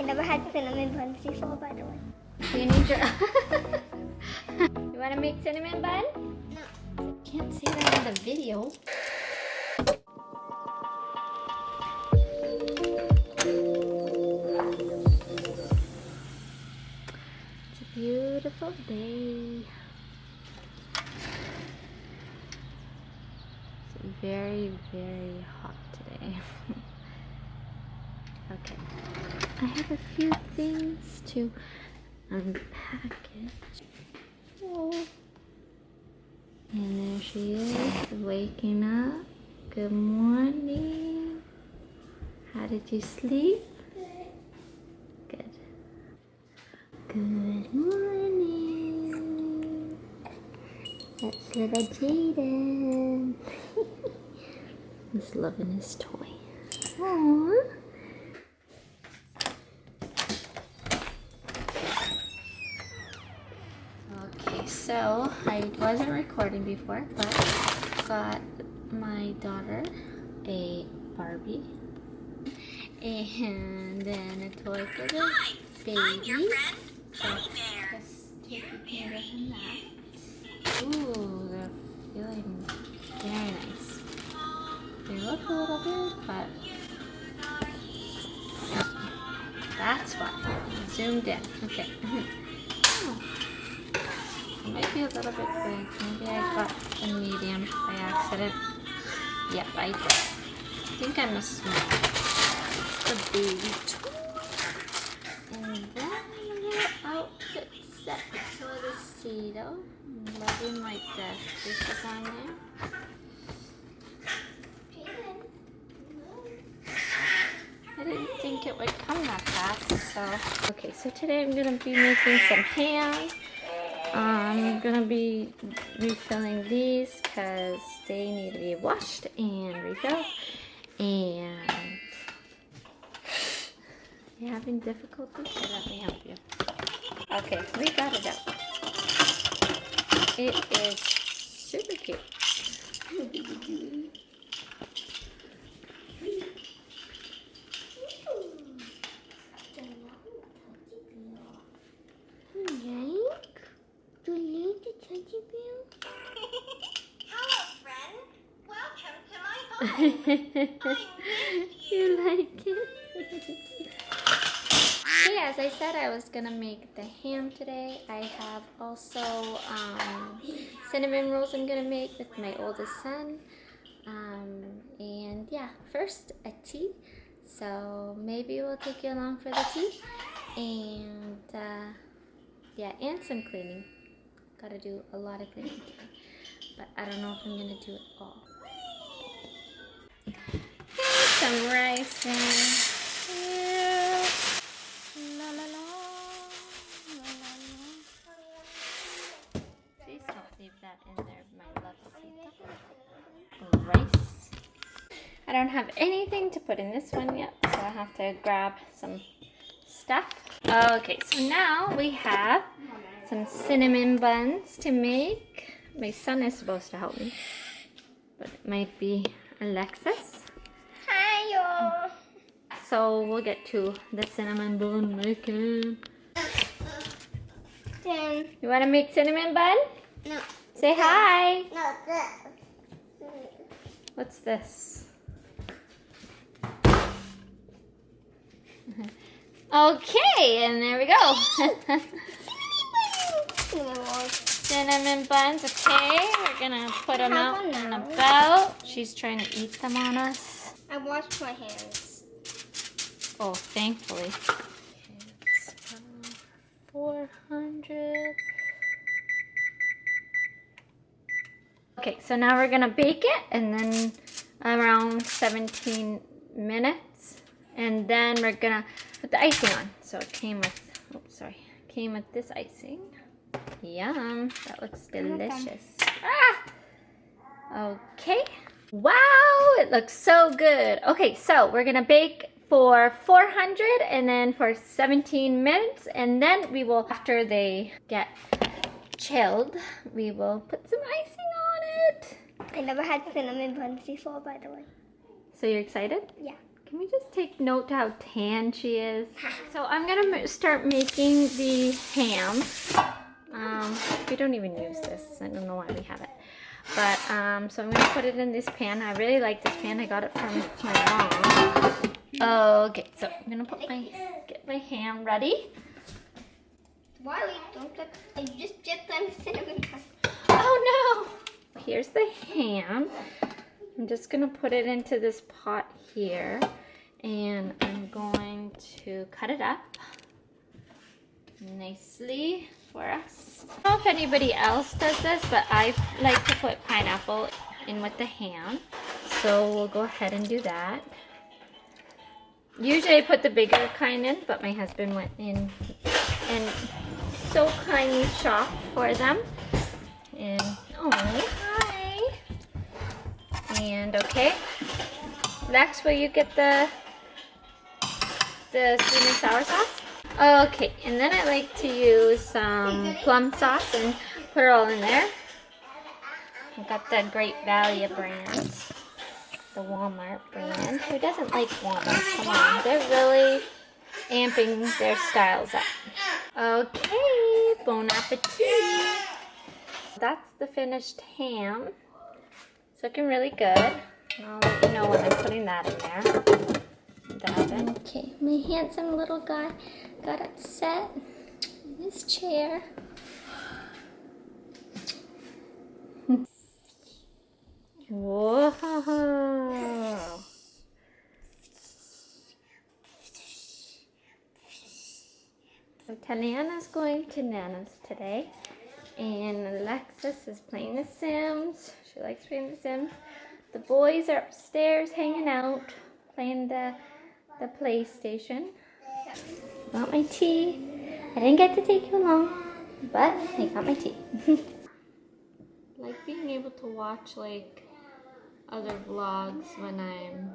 never had cinnamon buns before, by the way. You need your... You want to make cinnamon bun? No. Can't say that on the video. It's a beautiful day. It's very, very hot today. Okay. I have a few things to unpack it. Oh. And there she is, waking up. Good morning. How did you sleep? Good. Good morning. That's little Jaden. He's loving his toy. Aww. Okay, so I wasn't recording before, but got my daughter a Barbie and then a toy for the baby. I'm your friend, Teddy Bear. Just taking care of him that. Ooh, they're feeling very nice. They look a little big, but that's why. Zoomed in. Okay. Oh. It might be a little bit big. Maybe I got a medium by accident. Yep, I did. I think I'm a small. It's the baby toy. And then a little outfit set for the Cedo. I'm loving like the fishes on there. I didn't think it would come that fast, so. Okay, so today I'm gonna be making some ham. I'm gonna be refilling these because they need to be washed and refilled. And you're having difficulty? So let me help you. Okay, we got it out. It is super cute. Hello, friend. Welcome to my home. You like it? Okay, as I said, I was gonna make the ham today. I have also cinnamon rolls I'm gonna make with my oldest son. And yeah, first a tea. So maybe we'll take you along for the tea. And yeah, and some cleaning. Gotta do a lot of cleaning today. But I don't know if I'm gonna do it all. Here's some rice here. La la la. La la la. Please don't leave that in there, my lovely rice. I don't have anything to put in this one yet, so I have to grab some stuff. Okay, so now we have some cinnamon buns to make. My son is supposed to help me, but it might be Alexis. Hi, y'all. So we'll get to the cinnamon bun making. You want to make cinnamon bun? No. Say hi. No, this. What's this? Okay, and there we go. Cinnamon buns, okay. We're gonna put them out and about. She's trying to eat them on us. I washed my hands. Oh, thankfully. Okay, 400. Okay, so now we're gonna bake it, and then around 17 minutes, and then we're gonna put the icing on. So it came with, oh sorry, came with this icing. Yum, that looks delicious. Ah! Okay. Wow, it looks so good. Okay, so we're gonna bake for 400 and then for 17 minutes, and then we will, after they get chilled, we will put some icing on it. I never had cinnamon buns before, by the way. So you're excited? Yeah. Can we just take note how tan she is? So I'm gonna start making the ham. We don't even use this. I don't know why we have it. But, so I'm gonna put it in this pan. I really like this pan. I got it from my mom. Okay, so I'm gonna get my ham ready. Why don't you just dipped on the cinnamon custard? Oh no! Here's the ham. I'm just gonna put it into this pot here, and I'm going to cut it up nicely for us. I don't know if anybody else does this, but I like to put pineapple in with the ham, so we'll go ahead and do that. Usually I put the bigger kind in, but my husband went in and so kindly chopped for them. And oh, hi. And okay, Lex, will you get the sweet and sour sauce? Okay, and then I like to use some plum sauce and put it all in there. I got the Great Value brand, the Walmart brand. Who doesn't like Walmart? Come on, they're really amping their styles up. Okay, bon appetit. That's the finished ham. It's looking really good. I'll let you know when I'm putting that in there. Okay, my handsome little guy got upset in his chair. Whoa. So Taniana's going to Nana's today, and Alexis is playing The Sims. She likes playing The Sims. The boys are upstairs hanging out, playing the PlayStation. Got my tea. I didn't get to take you along, but I got my tea. Like being able to watch like other vlogs when I'm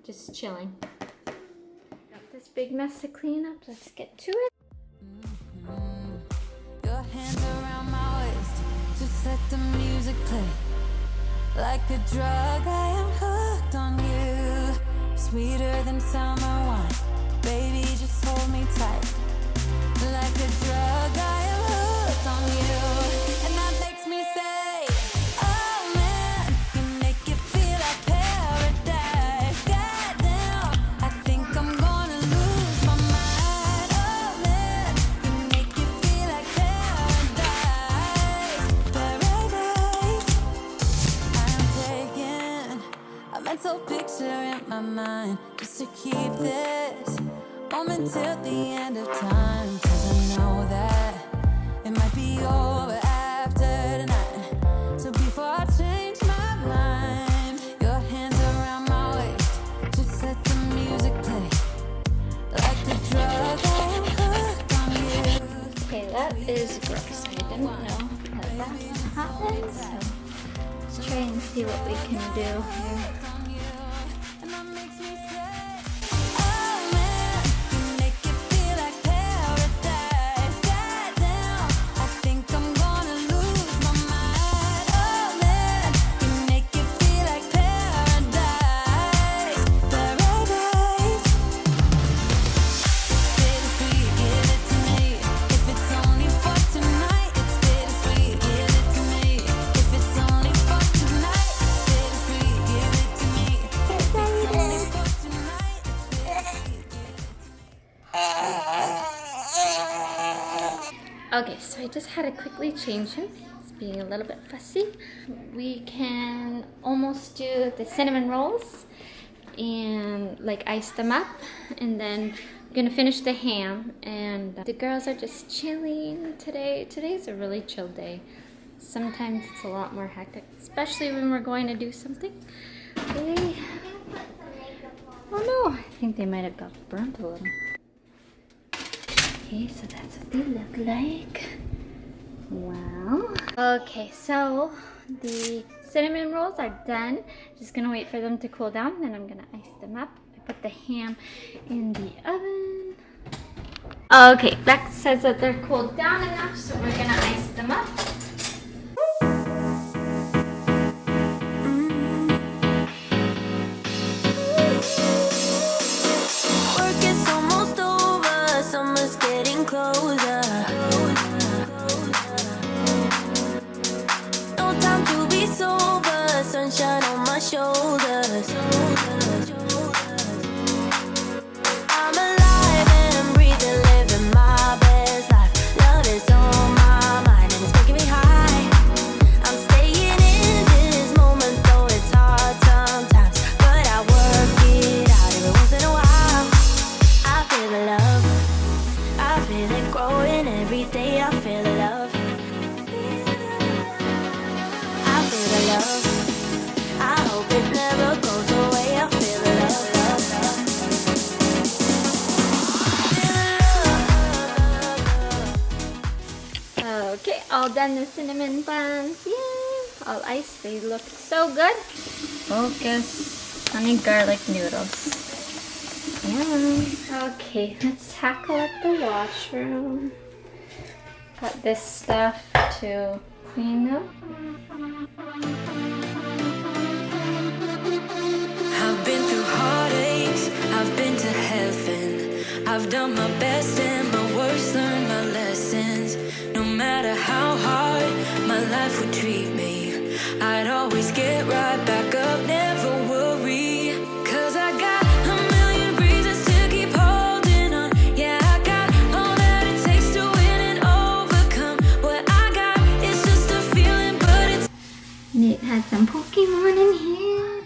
just chilling. Got this big mess to clean up. Let's get to it. Your hands around my waist, just let the music play. Like a drug, I am hooked on you. Sweeter than summer wine, baby, just hold me tight. Like a drug, I am hooked on you. And that makes me say, oh man, you make it feel like paradise. Goddamn, I think I'm gonna lose my mind. Oh man, you make it feel like paradise. Paradise. I'm taking a mental picture in my mind just to keep this moment till the end of time. 'Cause I know that it might be over after tonight. So before I change my mind, your hands around my waist, just let the music play. Like the drug, I am hooked on you. Okay, that is gross. I didn't know that happened, so let's try and see what we can do here. On you. And that makes me say, oh man, you make it feel like paradise. Goddamn, I think I'm gonna lose my mind. Oh man, you make it feel like paradise. Paradise. Bittersweet, give it to me. If it's only for tonight, it's bittersweet, give it to me. If it's only for tonight, it's bittersweet, give it to me. If it's only for tonight, it's bittersweet, give it to me. Okay, so I just had to quickly change him. He's being a little bit fussy. We can almost do the cinnamon rolls and like ice them up, and then I'm gonna finish the ham. And the girls are just chilling today. Today's a really chill day. Sometimes it's a lot more hectic, especially when we're going to do something. Okay. Oh no, I think they might have got burnt a little. Okay, so that's what they look like. Wow. Okay, so the cinnamon rolls are done. Just gonna wait for them to cool down, then I'm gonna ice them up. I put the ham in the oven. Okay, Lex says that they're cooled down enough, so we're gonna ice them up. all done the cinnamon buns. Yay! All iced. They look so good. Focus. Honey garlic noodles. Yeah. Okay, let's tackle up the washroom. Got this stuff to clean up. I've been through heartaches, I've been to heaven. I've done my best and my worst, learned my lessons. No matter how hard my life would treat me, I'd always get right back up, never worry. 'Cause I got a million reasons to keep holding on. Yeah, I got all that it takes to win and overcome. What I got is just a feeling, but it's Nate had some Pokemon in here.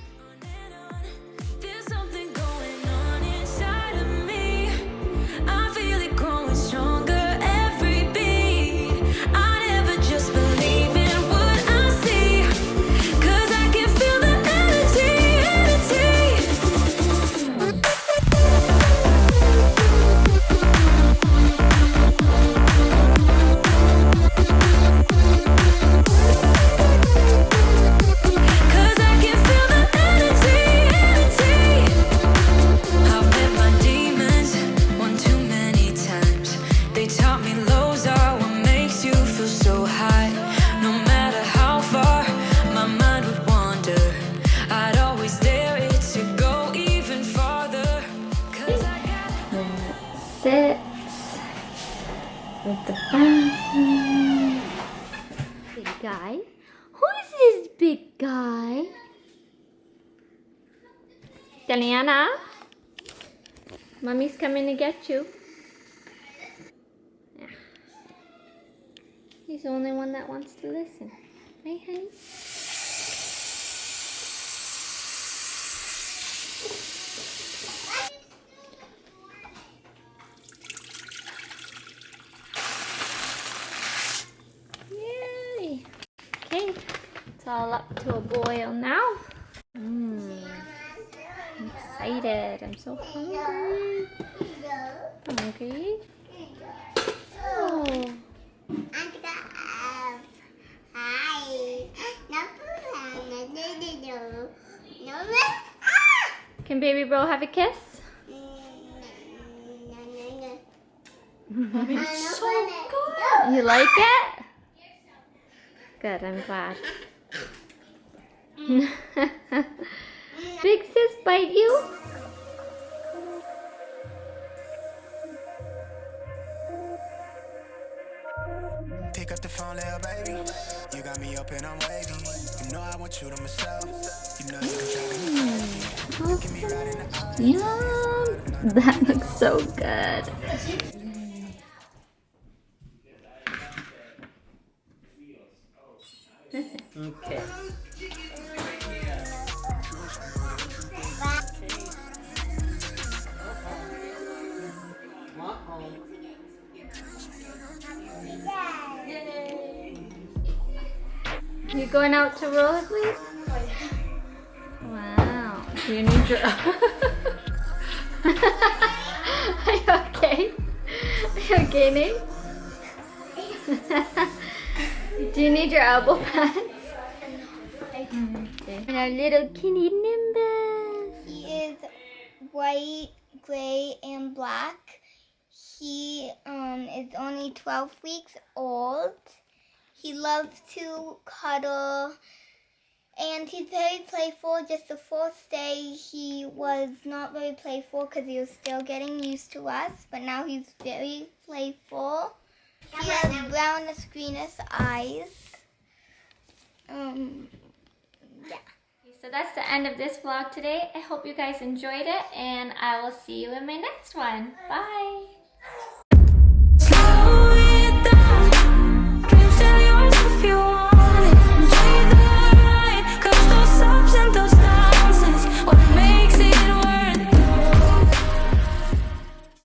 there's something going on inside of me. I feel it growing stronger every beat. I never just believe in what I see. 'Cause I can feel the energy. Cause I can feel the energy. I've met my demons one too many times. They taught me lows are what makes you feel so high. No matter how far my mind would wander, I'd always dare it to go even farther. 'Cause I got Sit with the bathroom. Big guy? Who's this big guy? Deliana? Mommy's coming to get you. Yeah. He's the only one that wants to listen. Hey, honey? Yay! Okay, it's all up to a boil now. I'm excited. I'm so hungry. Hungry? Oh. Can baby bro have a kiss? It's so good. You like it? Good, I'm glad. Big sis bite you? Pick up the phone, little baby. You got me up and I'm wavy. You know I want you to myself. You know you can try to get me right in the eye. Yum! That looks so good. Okay. You going out to rollerblade? Wow. Do you need your... Are you okay? Are you okay, Nate? Do you need your elbow pads? Okay. And our little kitty Nimbus. He is white, gray, and black. He is only 12 weeks old. He loves to cuddle, and he's very playful. Just the first day he was not very playful because he was still getting used to us, but now he's very playful. He has brownish, greenish eyes. Yeah. So that's the end of this vlog today. I hope you guys enjoyed it, and I will see you in my next one. Bye!